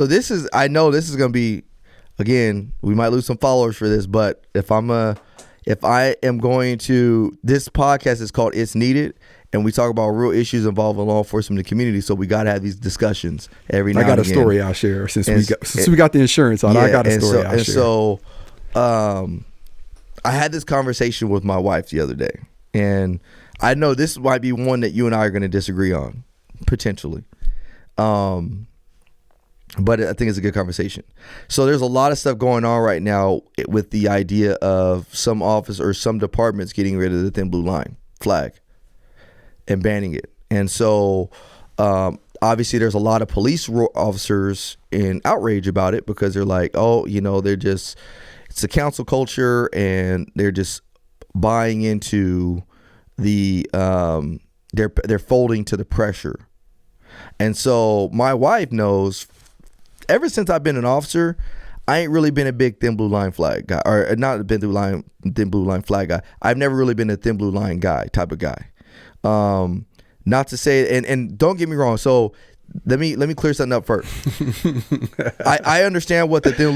So I know this is going to be, again, we might lose some followers for this, but if I am going to, this podcast is called It's Needed, and we talk about real issues involving law enforcement in the community. So we got to have these discussions every now and again. I got a story I'll share since we got the insurance on. I got a story I'll share. So, I had this conversation with my wife the other day, and I know this might be one that you and I are going to disagree on, potentially. But I think it's a good conversation. So there's a lot of stuff going on right now with the idea of some office or some departments getting rid of the thin blue line flag and banning it. And so obviously there's a lot of police officers in outrage about it because they're like, oh, it's a council culture and they're just buying into the they're folding to the pressure. And so my wife knows, ever since I've been an officer, I ain't really been a big thin blue line flag guy, or not a thin blue line flag guy. I've never really been a thin blue line guy type of guy. Not to say, and don't get me wrong. So let me clear something up first. I understand what the thin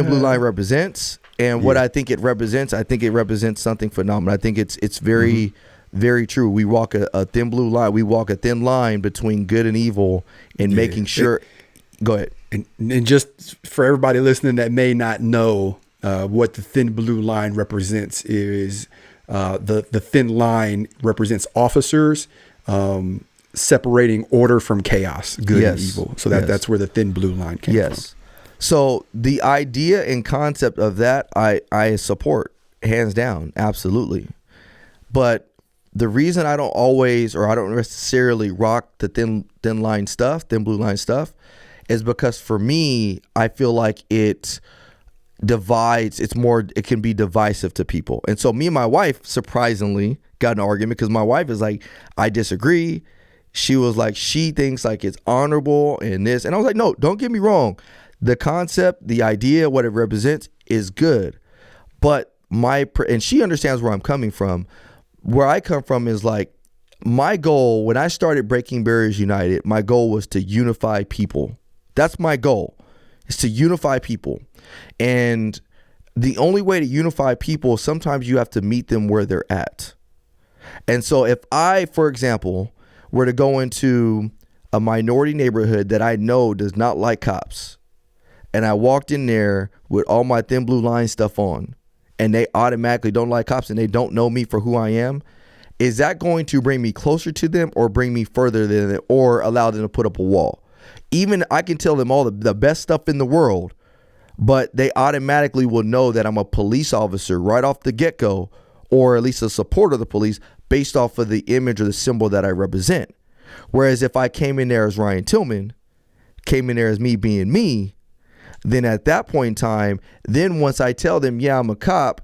blue line represents, and what I think it represents. I think it represents something phenomenal. I think it's very, very true. We walk a thin blue line. We walk a thin line between good and evil, and making sure. Go ahead. And just for everybody listening that may not know what the thin blue line represents is the thin line represents officers separating order from chaos, good and evil. So that's where the thin blue line came from. So the idea and concept of that I support hands down, absolutely. But the reason I don't always, or I don't necessarily rock the thin blue line stuff, is because for me, I feel like it divides. It can be divisive to people. And so me and my wife surprisingly got an argument because my wife is like, I disagree. She was like, she thinks like it's honorable and this. And I was like, no, don't get me wrong. The concept, the idea, what it represents is good. But and she understands where I'm coming from. Where I come from is like, my goal, when I started Breaking Barriers United, my goal was to unify people. That's my goal, is to unify people. And the only way to unify people, sometimes you have to meet them where they're at. And so if I, for example, were to go into a minority neighborhood that I know does not like cops, and I walked in there with all my thin blue line stuff on, and they automatically don't like cops and they don't know me for who I am, is that going to bring me closer to them or bring me further than them, or allow them to put up a wall? Even I can tell them all the best stuff in the world, but they automatically will know that I'm a police officer right off the get-go, or at least a supporter of the police based off of the image or the symbol that I represent. Whereas if I came in there as Ryan Tillman, came in there as me being me, then at that point in time, then once I tell them, yeah, I'm a cop,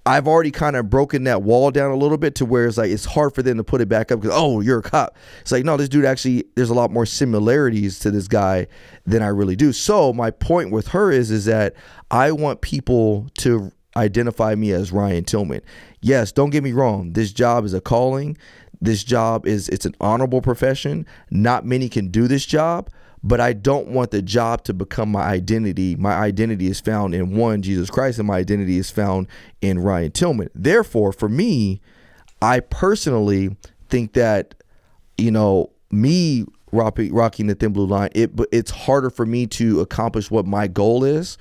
I've already kind of broken that wall down a little bit to where it's like it's hard for them to put it back up because, oh, you're a cop. It's like, no, this dude actually, there's a lot more similarities to this guy than I really do. So my point with her is that I want people to identify me as Ryan Tillman. Yes, don't get me wrong. This job is a calling. This job it's an honorable profession. Not many can do this job. But I don't want the job to become my identity. My identity is found in one, Jesus Christ, and my identity is found in Ryan Tillman. Therefore, for me, I personally think that, me rocking the thin blue line, it's harder for me to accomplish what my goal is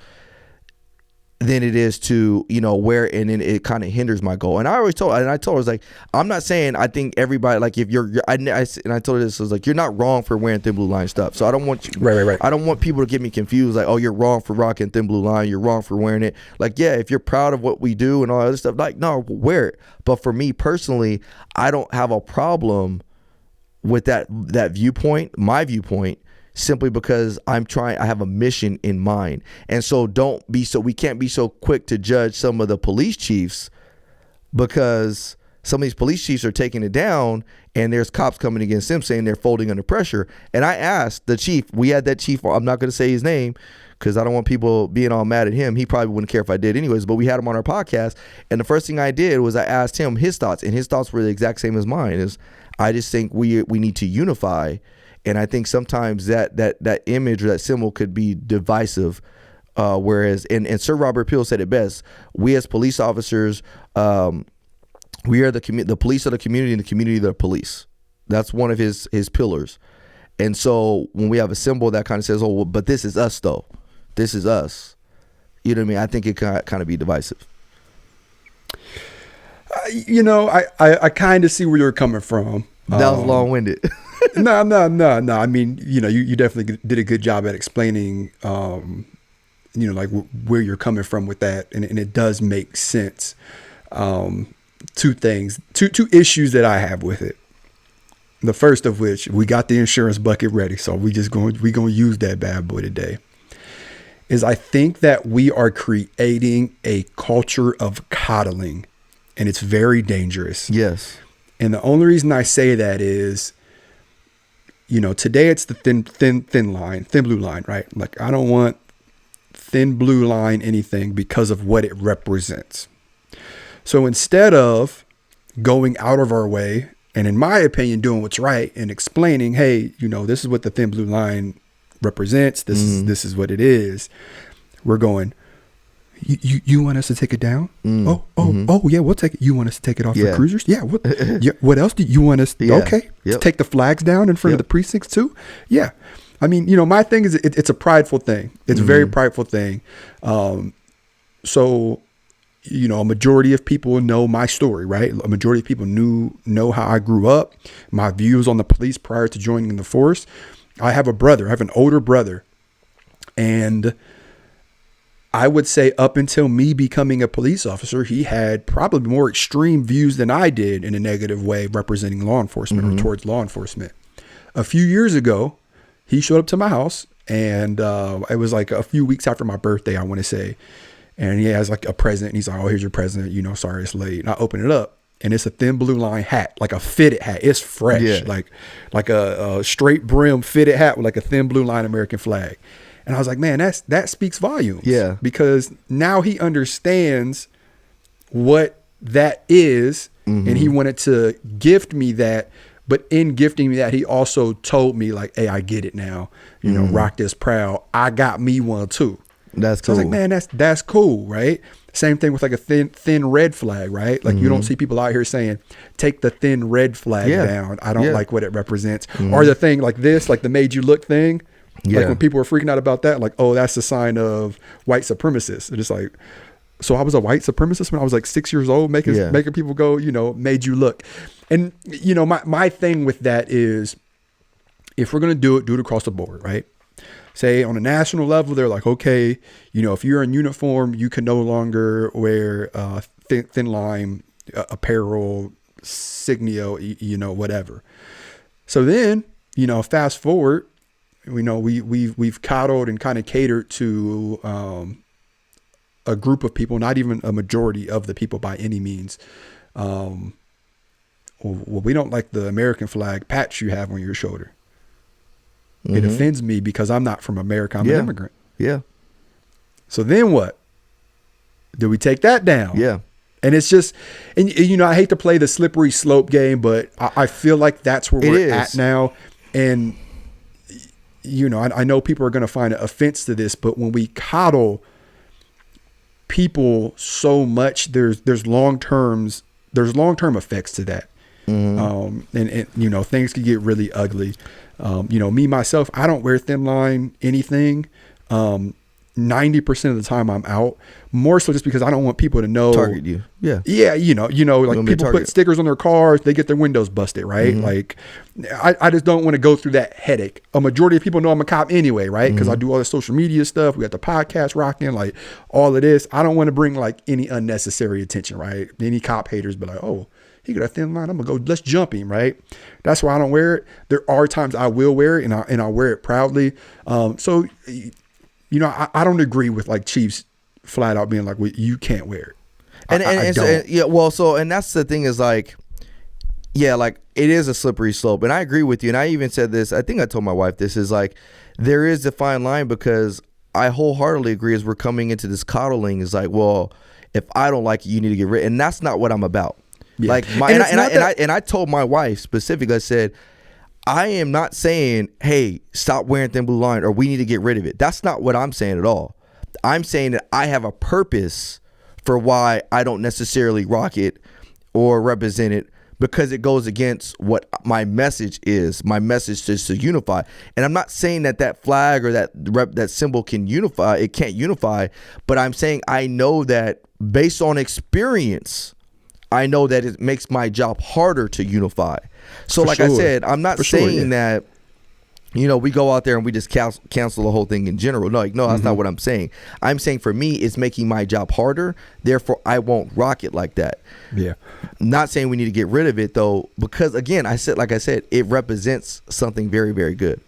than it is to, wear, and then it kind of hinders my goal. And I told her, I was like, I'm not saying I think everybody, like if and I told her this, I was like, you're not wrong for wearing thin blue line stuff. So I don't want you, right. I don't want people to get me confused. Like, oh, you're wrong for rocking thin blue line. You're wrong for wearing it. Like, yeah, if you're proud of what we do and all that other stuff, like, no, wear it. But for me personally, I don't have a problem with that viewpoint, my viewpoint, simply because I have a mission in mind. And so we can't be so quick to judge some of the police chiefs, because some of these police chiefs are taking it down and there's cops coming against them saying they're folding under pressure. And I asked the chief, we had that chief, I'm not going to say his name because I don't want people being all mad at him. He probably wouldn't care if I did anyways, but we had him on our podcast. And the first thing I did was I asked him his thoughts, and his thoughts were the exact same as mine. I just think we need to unify. And I think sometimes that image or that symbol could be divisive. Whereas, and Sir Robert Peel said it best: we as police officers, we are the police of the community, and the community of the police. That's one of his pillars. And so when we have a symbol that kind of says, "Oh, well, but this is us, though. This is us," you know what I mean? I think it can kind of be divisive. I kind of see where you're coming from. That was long-winded. No. I mean, you definitely did a good job at explaining, like where you're coming from with that, and it does make sense. Two issues that I have with it. The first of which, we got the insurance bucket ready, so we're gonna use that bad boy today. Is I think that we are creating a culture of coddling, and it's very dangerous. Yes. And the only reason I say that is, today it's the thin line, thin blue line, right? Like, I don't want thin blue line anything because of what it represents. So instead of going out of our way, and in my opinion, doing what's right and explaining, hey, this is what the thin blue line represents. This is what it is. We're going, you want us to take it down? Oh, yeah, we'll take it. You want us to take it off for cruisers? Yeah. What else do you want us? Okay. To take the flags down in front of the precincts too? Yeah. I mean, my thing is it's a prideful thing. It's a very prideful thing. So, a majority of people know my story, right? A majority of people know how I grew up, my views on the police prior to joining the force. I have an older brother, and I would say up until me becoming a police officer, he had probably more extreme views than I did in a negative way representing law enforcement or towards law enforcement. A few years ago, he showed up to my house, and it was like a few weeks after my birthday, I want to say. And he has like a present, and he's like, "Oh, here's your present. Sorry it's late." And I open it up, and it's a thin blue line hat, like a fitted hat. It's fresh, like a straight brim fitted hat with like a thin blue line American flag. And I was like, man, that speaks volumes. Yeah. Because now he understands what that is, and he wanted to gift me that. But in gifting me that, he also told me like, hey, I get it now. Rock this proud. I got me one too. That's cool. So I was like, man, that's cool, right? Same thing with like a thin red flag, right? Like you don't see people out here saying, take the thin red flag down. I don't like what it represents. Or the thing like this, like the made you look thing. Like when people were freaking out about that, like, oh, that's a sign of white supremacists. And it's like, so I was a white supremacist when I was like 6 years old, making people go, made you look. And, my thing with that is, if we're going to do it across the board, right? Say on a national level, they're like, okay, if you're in uniform, you can no longer wear thin line apparel, signio, whatever. So then, fast forward, we've coddled and kind of catered to a group of people, not even a majority of the people by any means. Well, we don't like the American flag patch you have on your shoulder. It offends me because I'm not from America. I'm an immigrant. Yeah. So then what? Do we take that down? Yeah. And it's just, and I hate to play the slippery slope game, but I feel like that's where we're at now. And, I know people are going to find an offense to this, but when we coddle people so much, there's long-term effects to that. And things can get really ugly. Me, myself, I don't wear thin line anything. 90% of the time I'm out, more so just because I don't want people to know. Target you. Yeah. Yeah. Like people put stickers on their cars, they get their windows busted, right? Like I just don't want to go through that headache. A majority of people know I'm a cop anyway, right? Because I do all the social media stuff. We got the podcast rocking, like all of this. I don't want to bring like any unnecessary attention, right? Any cop haters be like, oh, he got a thin line, I'm gonna go, let's jump him, right? That's why I don't wear it. There are times I will wear it, and I'll wear it proudly. So I don't agree with like Chiefs flat out being like, well, you can't wear it. And that's the thing is like, like it is a slippery slope. And I agree with you. And I even said this, I think I told my wife this, is like, there is a fine line, because I wholeheartedly agree as we're coming into this coddling is like, well, if I don't like it, you need to get rid. And that's not what I'm about. Yeah. Like I told my wife specifically, I said, I am not saying, hey, stop wearing thin blue line or we need to get rid of it. That's not what I'm saying at all. I'm saying that I have a purpose for why I don't necessarily rock it or represent it, because it goes against what my message is. My message is to unify. And I'm not saying that that flag or that symbol can unify. It can't unify. But I'm saying I know that based on experience, I know that it makes my job harder to unify. So like I said, I'm not saying that, you know, we go out there and we just cancel the whole thing in general. No, that's not what I'm saying. I'm saying for me, it's making my job harder. Therefore, I won't rock it like that. Yeah. Not saying we need to get rid of it though, because again, like I said, it represents something very, very good.